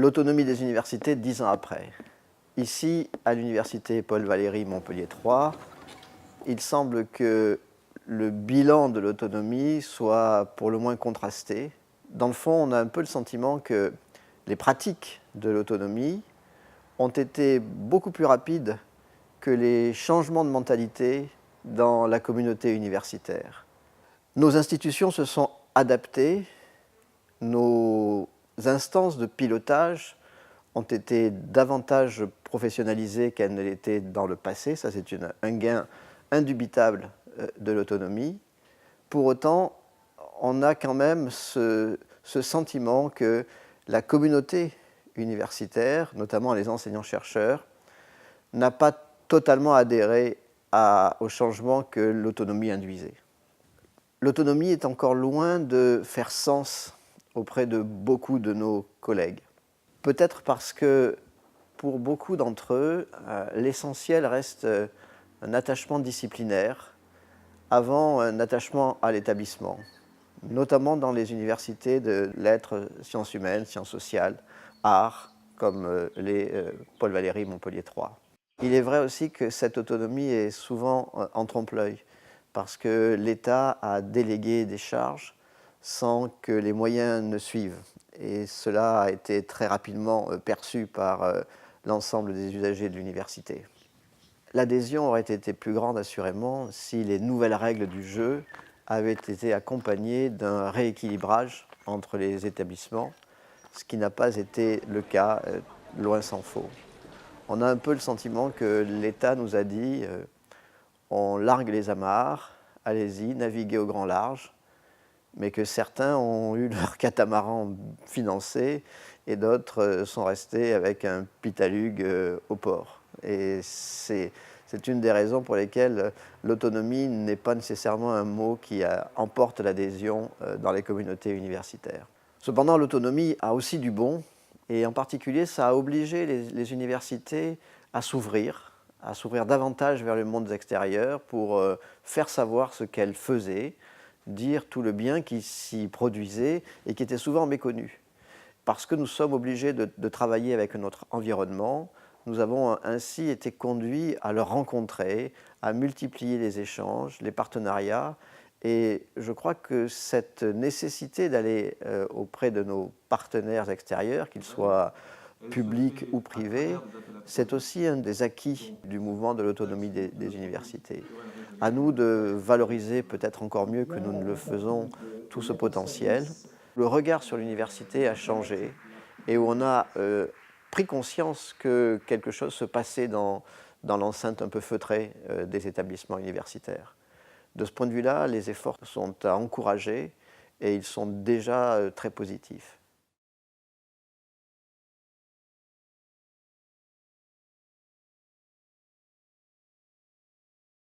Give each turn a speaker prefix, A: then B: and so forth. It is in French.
A: l'autonomie des universités 10 ans après. Ici, à l'université Paul Valéry Montpellier 3, il semble que le bilan de l'autonomie soit pour le moins contrasté. Dans le fond, on a un peu le sentiment que les pratiques de l'autonomie ont été beaucoup plus rapides que les changements de mentalité dans la communauté universitaire. Nos institutions se sont adaptées, nos instances de pilotage ont été davantage professionnalisées qu'elles ne l'étaient dans le passé. Ça, c'est un gain indubitable de l'autonomie. Pour autant, on a quand même ce sentiment que la communauté universitaire, notamment les enseignants-chercheurs, n'a pas totalement adhéré au changement que l'autonomie induisait. L'autonomie est encore loin de faire sens auprès de beaucoup de nos collègues. Peut-être parce que pour beaucoup d'entre eux, l'essentiel reste un attachement disciplinaire avant un attachement à l'établissement, notamment dans les universités de lettres, sciences humaines, sciences sociales, arts, comme les Paul Valéry Montpellier 3. Il est vrai aussi que cette autonomie est souvent en trompe-l'œil, parce que l'État a délégué des charges sans que les moyens ne suivent. Et cela a été très rapidement perçu par l'ensemble des usagers de l'université. L'adhésion aurait été plus grande, assurément, si les nouvelles règles du jeu avaient été accompagnées d'un rééquilibrage entre les établissements, ce qui n'a pas été le cas, loin s'en faut. On a un peu le sentiment que l'État nous a dit on largue les amarres, allez-y, naviguez au grand large, mais que certains ont eu leur catamaran financé et d'autres sont restés avec un pitalugue au port. Et c'est une des raisons pour lesquelles l'autonomie n'est pas nécessairement un mot qui emporte l'adhésion dans les communautés universitaires. Cependant, l'autonomie a aussi du bon, et en particulier, ça a obligé les universités à s'ouvrir davantage vers le monde extérieur pour faire savoir ce qu'elles faisaient, dire tout le bien qui s'y produisait et qui était souvent méconnu. Parce que nous sommes obligés de travailler avec notre environnement, nous avons ainsi été conduits à le rencontrer, à multiplier les échanges, les partenariats. Et je crois que cette nécessité d'aller auprès de nos partenaires extérieurs, qu'ils soient publics ou privés, c'est aussi un des acquis du mouvement de l'autonomie des universités. À nous de valoriser peut-être encore mieux que nous ne le faisons tout ce potentiel. Le regard sur l'université a changé et on a pris conscience que quelque chose se passait dans l'enceinte un peu feutrée des établissements universitaires. De ce point de vue-là, les efforts sont à encourager et ils sont déjà très positifs.